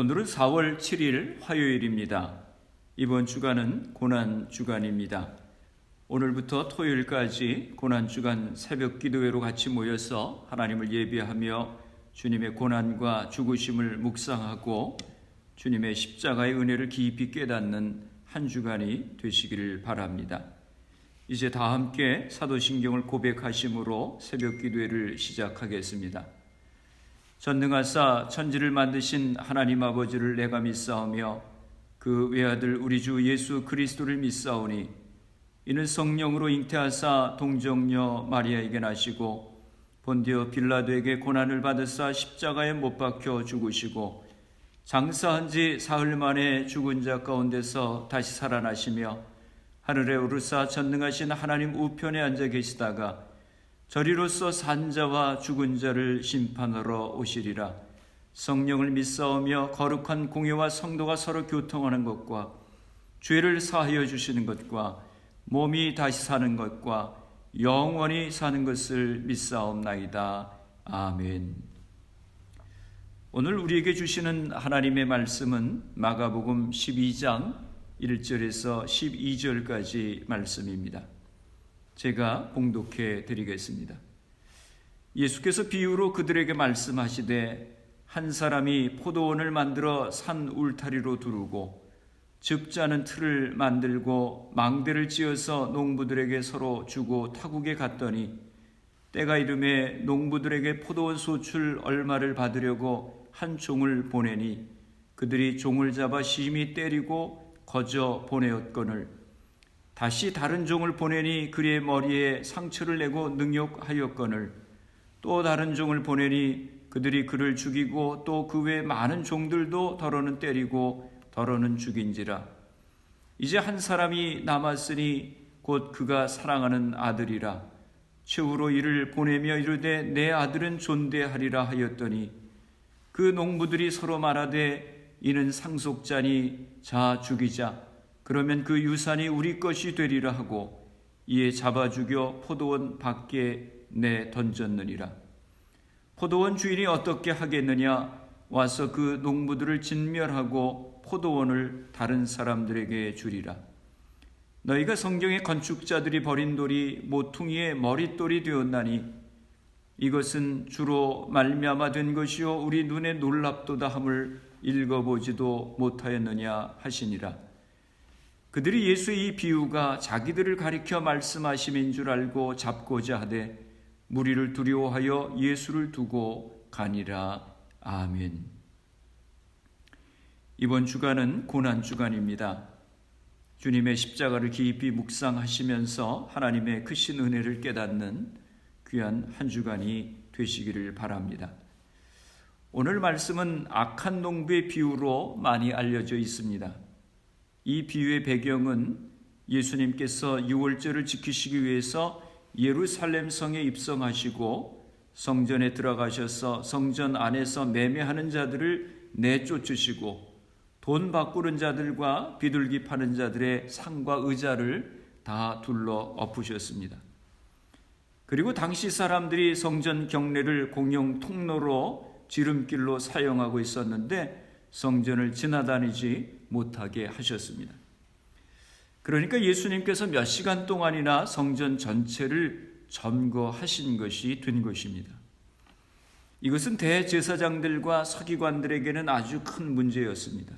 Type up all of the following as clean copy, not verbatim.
오늘은 4월 7일 화요일입니다. 이번 주간은 고난주간입니다. 오늘부터 토요일까지 고난주간 새벽 기도회로 같이 모여서 하나님을 예배하며 주님의 고난과 죽으심을 묵상하고 주님의 십자가의 은혜를 깊이 깨닫는 한 주간이 되시기를 바랍니다. 이제 다 함께 사도신경을 고백하심으로 새벽 기도회를 시작하겠습니다. 전능하사 천지를 만드신 하나님 아버지를 내가 믿사오며 그 외아들 우리 주 예수 그리스도를 믿사오니 이는 성령으로 잉태하사 동정녀 마리아에게 나시고 본디오 빌라도에게 고난을 받으사 십자가에 못 박혀 죽으시고 장사한 지 사흘 만에 죽은 자 가운데서 다시 살아나시며 하늘에 오르사 전능하신 하나님 우편에 앉아 계시다가 저리로서 산 자와 죽은 자를 심판하러 오시리라. 성령을 믿사오며 거룩한 공회와 성도가 서로 교통하는 것과 죄를 사하여 주시는 것과 몸이 다시 사는 것과 영원히 사는 것을 믿사옵나이다. 아멘. 오늘 우리에게 주시는 하나님의 말씀은 마가복음 12장 1절에서 12절까지 말씀입니다. 제가 봉독해 드리겠습니다. 예수께서 비유로 그들에게 말씀하시되 한 사람이 포도원을 만들어 산 울타리로 두르고 즙자는 틀을 만들고 망대를 지어서 농부들에게 서로 주고 타국에 갔더니 때가 이르매 농부들에게 포도원 소출 얼마를 받으려고 한 종을 보내니 그들이 종을 잡아 심히 때리고 거저 보내었거늘 다시 다른 종을 보내니 그의 머리에 상처를 내고 능욕하였거늘 또 다른 종을 보내니 그들이 그를 죽이고 또 그 외 많은 종들도 더러는 때리고 더러는 죽인지라. 이제 한 사람이 남았으니 곧 그가 사랑하는 아들이라. 최후로 이를 보내며 이르되 내 아들은 존대하리라 하였더니 그 농부들이 서로 말하되 이는 상속자니 자 죽이자. 그러면 그 유산이 우리 것이 되리라 하고 이에 잡아 죽여 포도원 밖에 내 던졌느니라. 포도원 주인이 어떻게 하겠느냐? 와서 그 농부들을 진멸하고 포도원을 다른 사람들에게 주리라. 너희가 성경의 건축자들이 버린 돌이 모퉁이의 머릿돌이 되었나니 이것은 주로 말미암아 된 것이요 우리 눈에 놀랍도다 함을 읽어보지도 못하였느냐 하시니라. 그들이 예수의 이 비유가 자기들을 가리켜 말씀하심인 줄 알고 잡고자 하되 무리를 두려워하여 예수를 두고 가니라. 아멘. 이번 주간은 고난주간입니다. 주님의 십자가를 깊이 묵상하시면서 하나님의 크신 은혜를 깨닫는 귀한 한 주간이 되시기를 바랍니다. 오늘 말씀은 악한 농부의 비유로 많이 알려져 있습니다. 이 비유의 배경은 예수님께서 유월절을 지키시기 위해서 예루살렘 성에 입성하시고 성전에 들어가셔서 성전 안에서 매매하는 자들을 내쫓으시고 돈 바꾸는 자들과 비둘기 파는 자들의 상과 의자를 다 둘러 엎으셨습니다. 그리고 당시 사람들이 성전 경내를 공용 통로로 지름길로 사용하고 있었는데 성전을 지나다니지 못하게 하셨습니다. 그러니까 예수님께서 몇 시간 동안이나 성전 전체를 점거하신 것이 된 것입니다. 이것은 대제사장들과 서기관들에게는 아주 큰 문제였습니다.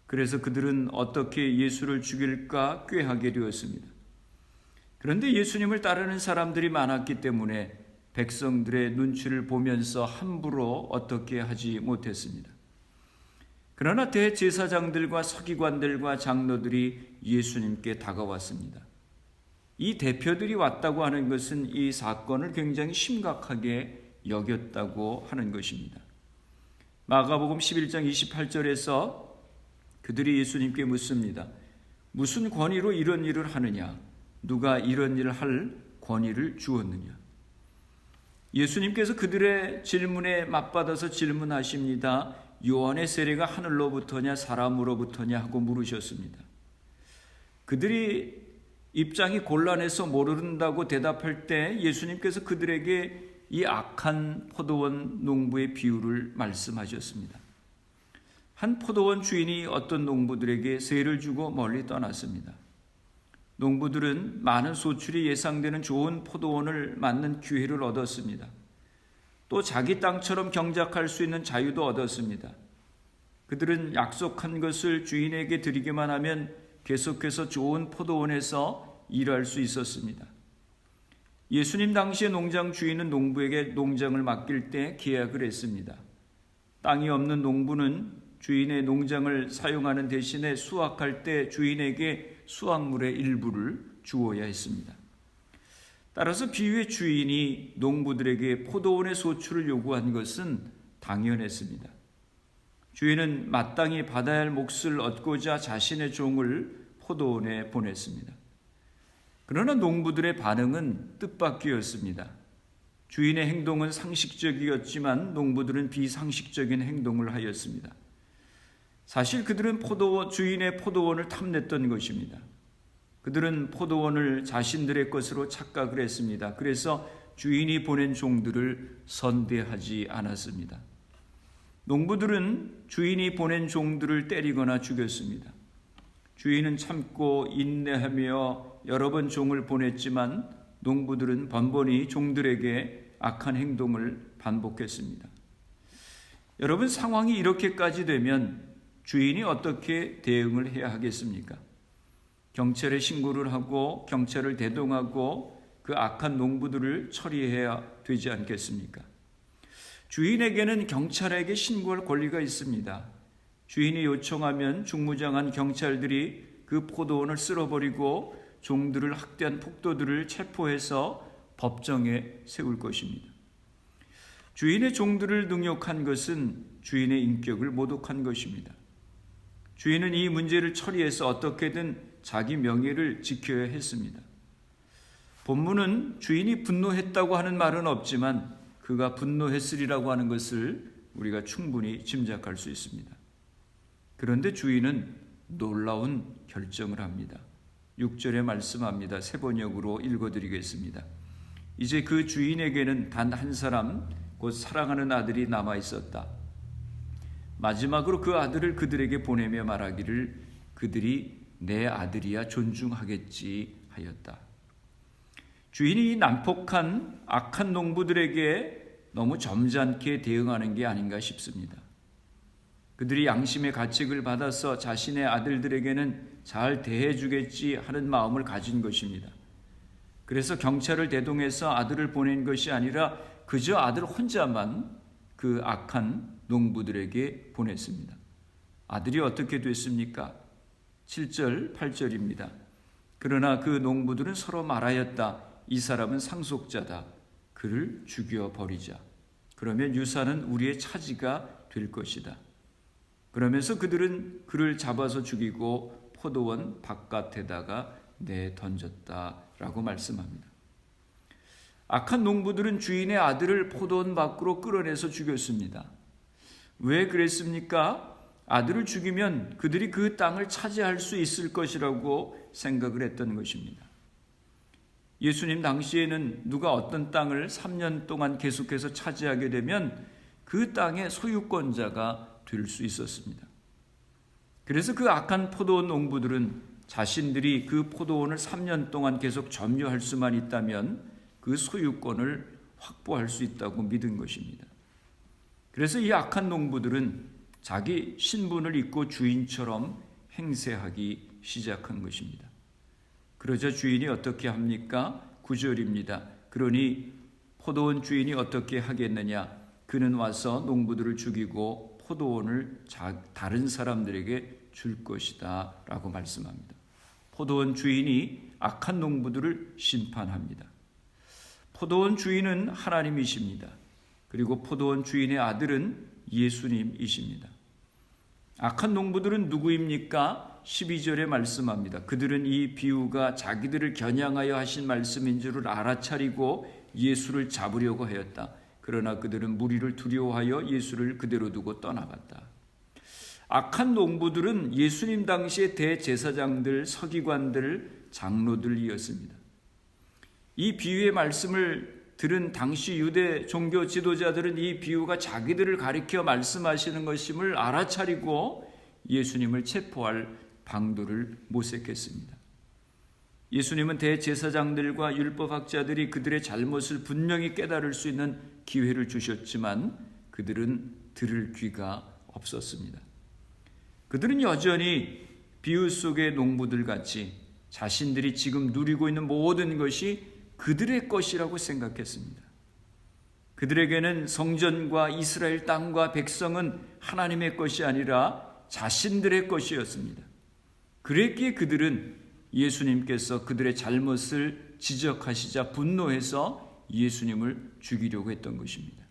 그래서 그들은 어떻게 예수를 죽일까 꾀하게 되었습니다. 그런데 예수님을 따르는 사람들이 많았기 때문에 백성들의 눈치를 보면서 함부로 어떻게 하지 못했습니다. 그러나 대제사장들과 서기관들과 장로들이 예수님께 다가왔습니다. 이 대표들이 왔다고 하는 것은 이 사건을 굉장히 심각하게 여겼다고 하는 것입니다. 마가복음 11장 28절에서 그들이 예수님께 묻습니다. 무슨 권위로 이런 일을 하느냐? 누가 이런 일을 할 권위를 주었느냐? 예수님께서 그들의 질문에 맞받아서 질문하십니다. 요한의 세례가 하늘로부터냐 사람으로부터냐 하고 물으셨습니다. 그들이 입장이 곤란해서 모른다고 대답할 때 예수님께서 그들에게 이 악한 포도원 농부의 비유를 말씀하셨습니다. 한 포도원 주인이 어떤 농부들에게 세를 주고 멀리 떠났습니다. 농부들은 많은 소출이 예상되는 좋은 포도원을 맞는 기회를 얻었습니다. 또 자기 땅처럼 경작할 수 있는 자유도 얻었습니다. 그들은 약속한 것을 주인에게 드리기만 하면 계속해서 좋은 포도원에서 일할 수 있었습니다. 예수님 당시의 농장 주인은 농부에게 농장을 맡길 때 계약을 했습니다. 땅이 없는 농부는 주인의 농장을 사용하는 대신에 수확할 때 주인에게 수확물의 일부를 주어야 했습니다. 따라서 비유의 주인이 농부들에게 포도원의 소출을 요구한 것은 당연했습니다. 주인은 마땅히 받아야 할 몫을 얻고자 자신의 종을 포도원에 보냈습니다. 그러나 농부들의 반응은 뜻밖이었습니다. 주인의 행동은 상식적이었지만 농부들은 비상식적인 행동을 하였습니다. 사실 그들은 주인의 포도원을 탐냈던 것입니다. 그들은 포도원을 자신들의 것으로 착각을 했습니다. 그래서 주인이 보낸 종들을 선대하지 않았습니다. 농부들은 주인이 보낸 종들을 때리거나 죽였습니다. 주인은 참고 인내하며 여러 번 종을 보냈지만 농부들은 번번이 종들에게 악한 행동을 반복했습니다. 여러분, 상황이 이렇게까지 되면 주인이 어떻게 대응을 해야 하겠습니까? 경찰에 신고를 하고 경찰을 대동하고 그 악한 농부들을 처리해야 되지 않겠습니까? 주인에게는 경찰에게 신고할 권리가 있습니다. 주인이 요청하면 중무장한 경찰들이 그 포도원을 쓸어버리고 종들을 학대한 폭도들을 체포해서 법정에 세울 것입니다. 주인의 종들을 능욕한 것은 주인의 인격을 모독한 것입니다. 주인은 이 문제를 처리해서 어떻게든 자기 명예를 지켜야 했습니다. 본문은 주인이 분노했다고 하는 말은 없지만 그가 분노했으리라고 하는 것을 우리가 충분히 짐작할 수 있습니다. 그런데 주인은 놀라운 결정을 합니다. 6절에 말씀합니다. 세 번역으로 읽어드리겠습니다. 이제 그 주인에게는 단 한 사람, 곧 사랑하는 아들이 남아 있었다. 마지막으로 그 아들을 그들에게 보내며 말하기를 그들이 내 아들이야 존중하겠지 하였다. 주인이 난폭한 악한 농부들에게 너무 점잖게 대응하는 게 아닌가 싶습니다. 그들이 양심의 가책을 받아서 자신의 아들들에게는 잘 대해주겠지 하는 마음을 가진 것입니다. 그래서 경찰을 대동해서 아들을 보낸 것이 아니라 그저 아들 혼자만 그 악한 농부들에게 보냈습니다. 아들이 어떻게 됐습니까? 7절, 8절입니다. 그러나 그 농부들은 서로 말하였다. 이 사람은 상속자다. 그를 죽여버리자. 그러면 유산은 우리의 차지가 될 것이다. 그러면서 그들은 그를 잡아서 죽이고 포도원 바깥에다가 내던졌다라고 말씀합니다. 악한 농부들은 주인의 아들을 포도원 밖으로 끌어내서 죽였습니다. 왜 그랬습니까? 아들을 죽이면 그들이 그 땅을 차지할 수 있을 것이라고 생각을 했던 것입니다. 예수님 당시에는 누가 어떤 땅을 3년 동안 계속해서 차지하게 되면 그 땅의 소유권자가 될 수 있었습니다. 그래서 그 악한 포도원 농부들은 자신들이 그 포도원을 3년 동안 계속 점유할 수만 있다면 그 소유권을 확보할 수 있다고 믿은 것입니다. 그래서 이 악한 농부들은 자기 신분을 잊고 주인처럼 행세하기 시작한 것입니다. 그러자 주인이 어떻게 합니까? 9절입니다. 그러니 포도원 주인이 어떻게 하겠느냐? 그는 와서 농부들을 죽이고 포도원을 다른 사람들에게 줄 것이다 라고 말씀합니다. 포도원 주인이 악한 농부들을 심판합니다. 포도원 주인은 하나님이십니다. 그리고 포도원 주인의 아들은 예수님이십니다. 악한 농부들은 누구입니까? 12절에 말씀합니다. 그들은 이 비유가 자기들을 겨냥하여 하신 말씀인 줄을 알아차리고 예수를 잡으려고 하였다. 그러나 그들은 무리를 두려워하여 예수를 그대로 두고 떠나갔다. 악한 농부들은 예수님 당시의 대제사장들, 서기관들, 장로들이었습니다. 이 비유의 말씀을 들은 당시 유대 종교 지도자들은 이 비유가 자기들을 가리켜 말씀하시는 것임을 알아차리고 예수님을 체포할 방도를 모색했습니다. 예수님은 대제사장들과 율법학자들이 그들의 잘못을 분명히 깨달을 수 있는 기회를 주셨지만 그들은 들을 귀가 없었습니다. 그들은 여전히 비유 속의 농부들 같이 자신들이 지금 누리고 있는 모든 것이 그들의 것이라고 생각했습니다. 그들에게는 성전과 이스라엘 땅과 백성은 하나님의 것이 아니라 자신들의 것이었습니다. 그랬기에 그들은 예수님께서 그들의 잘못을 지적하시자 분노해서 예수님을 죽이려고 했던 것입니다.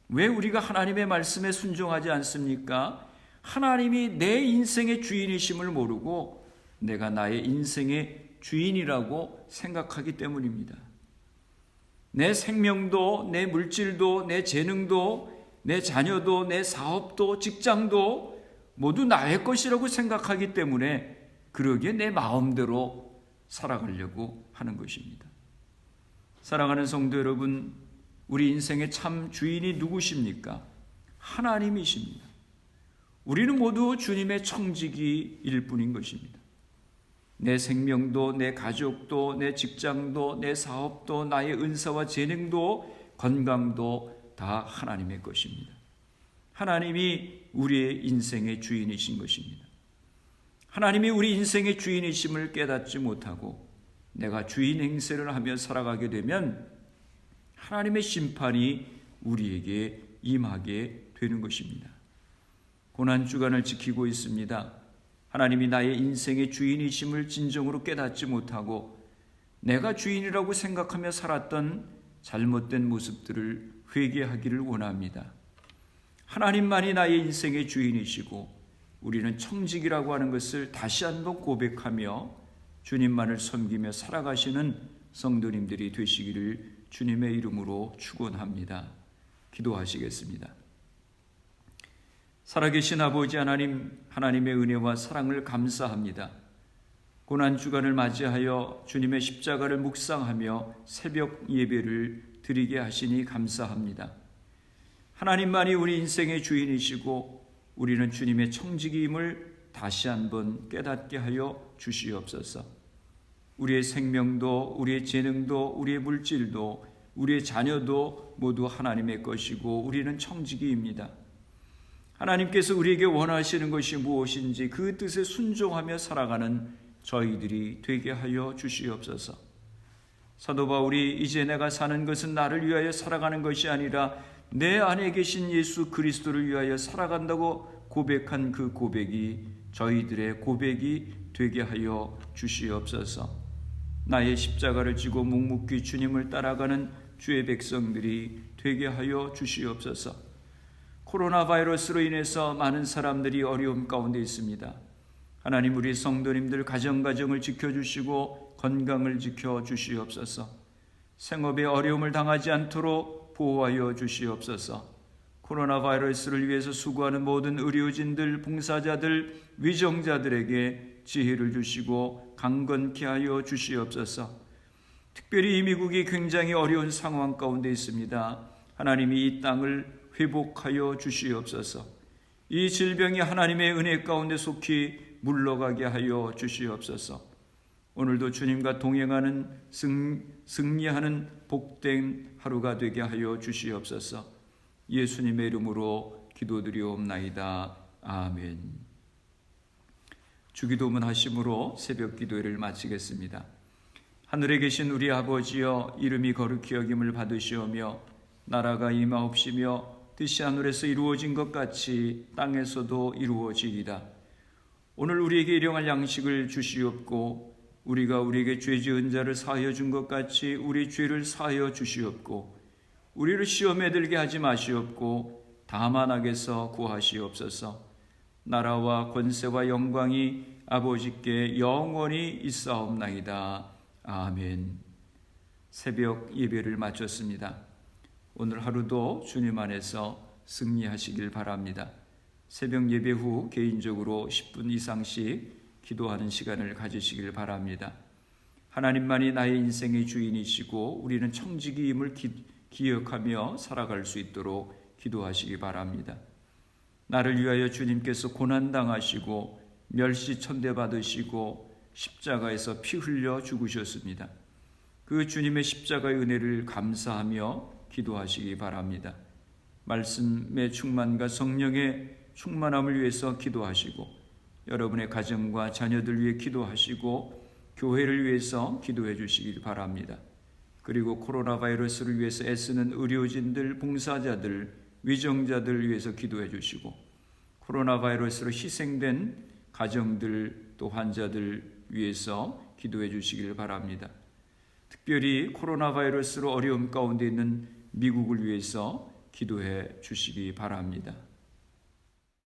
왜 우리가 하나님의 말씀에 순종하지 않습니까? 하나님이 내 인생의 주인이심을 모르고 내가 나의 인생의 주인이라고 생각하기 때문입니다. 내 생명도, 내 물질도, 내 재능도, 내 자녀도, 내 사업도, 직장도 모두 나의 것이라고 생각하기 때문에 그러기에 내 마음대로 살아가려고 하는 것입니다. 사랑하는 성도 여러분, 우리 인생의 참 주인이 누구십니까? 하나님이십니다. 우리는 모두 주님의 청지기일 뿐인 것입니다. 내 생명도, 내 가족도, 내 직장도, 내 사업도, 나의 은사와 재능도, 건강도 다 하나님의 것입니다. 하나님이 우리의 인생의 주인이신 것입니다. 하나님이 우리 인생의 주인이심을 깨닫지 못하고 내가 주인 행세를 하며 살아가게 되면 하나님의 심판이 우리에게 임하게 되는 것입니다. 고난주간을 지키고 있습니다. 하나님이 나의 인생의 주인이심을 진정으로 깨닫지 못하고 내가 주인이라고 생각하며 살았던 잘못된 모습들을 회개하기를 원합니다. 하나님만이 나의 인생의 주인이시고 우리는 청직이라고 하는 것을 다시 한번 고백하며 주님만을 섬기며 살아가시는 성도님들이 되시기를 주님의 이름으로 축원합니다. 기도하시겠습니다. 살아계신 아버지 하나님, 하나님의 은혜와 사랑을 감사합니다. 고난주간을 맞이하여 주님의 십자가를 묵상하며 새벽 예배를 드리게 하시니 감사합니다. 하나님만이 우리 인생의 주인이시고 우리는 주님의 청지기임을 다시 한번 깨닫게 하여 주시옵소서. 우리의 생명도, 우리의 재능도, 우리의 물질도, 우리의 자녀도 모두 하나님의 것이고 우리는 청지기입니다. 하나님께서 우리에게 원하시는 것이 무엇인지 그 뜻에 순종하며 살아가는 저희들이 되게 하여 주시옵소서. 사도 바울이 이제 내가 사는 것은 나를 위하여 살아가는 것이 아니라 내 안에 계신 예수 그리스도를 위하여 살아간다고 고백한 그 고백이 저희들의 고백이 되게 하여 주시옵소서. 나의 십자가를 지고 묵묵히 주님을 따라가는 주의 백성들이 되게 하여 주시옵소서. 코로나 바이러스로 인해서 많은 사람들이 어려움 가운데 있습니다. 하나님, 우리 성도님들 가정을 지켜주시고 건강을 지켜주시옵소서. 생업에 어려움을 당하지 않도록 보호하여 주시옵소서. 코로나 바이러스를 위해서 수고하는 모든 의료진들, 봉사자들, 위정자들에게 지혜를 주시고 강건케 하여 주시옵소서. 특별히 이 미국이 굉장히 어려운 상황 가운데 있습니다. 하나님이 이 땅을 회복하여 주시옵소서. 이 질병이 하나님의 은혜 가운데 속히 물러가게 하여 주시옵소서. 오늘도 주님과 동행하는 승리하는 복된 하루가 되게 하여 주시옵소서. 예수님의 이름으로 기도드리옵나이다. 아멘. 주기도문 하심으로 새벽 기도회를 마치겠습니다. 하늘에 계신 우리 아버지여, 이름이 거룩히 여김을 받으시오며 나라가 임하옵시며 뜻이 하늘에서 이루어진 것 같이 땅에서도 이루어지이다. 오늘 우리에게 일용할 양식을 주시옵고 우리가 우리에게 죄 지은 자를 사하여 준 것 같이 우리 죄를 사하여 주시옵고 우리를 시험에 들게 하지 마시옵고 다만 악에서 구하시옵소서. 나라와 권세와 영광이 아버지께 영원히 있사옵나이다. 아멘. 새벽 예배를 마쳤습니다. 오늘 하루도 주님 안에서 승리하시길 바랍니다. 새벽 예배 후 개인적으로 10분 이상씩 기도하는 시간을 가지시길 바랍니다. 하나님만이 나의 인생의 주인이시고 우리는 청지기임을 기억하며 살아갈 수 있도록 기도하시기 바랍니다. 나를 위하여 주님께서 고난당하시고 멸시천대받으시고 십자가에서 피 흘려 죽으셨습니다. 그 주님의 십자가의 은혜를 감사하며 기도하시기 바랍니다. 말씀의 충만과 성령의 충만함을 위해서 기도하시고 여러분의 가정과 자녀들 위해 기도하시고 교회를 위해서 기도해 주시기 바랍니다. 그리고 코로나 바이러스를 위해서 애쓰는 의료진들, 봉사자들, 위정자들 위해서 기도해 주시고 코로나 바이러스로 희생된 가정들 또 환자들 위해서 기도해 주시길 바랍니다. 특별히 코로나 바이러스로 어려움 가운데 있는 미국을 위해서 기도해 주시기 바랍니다.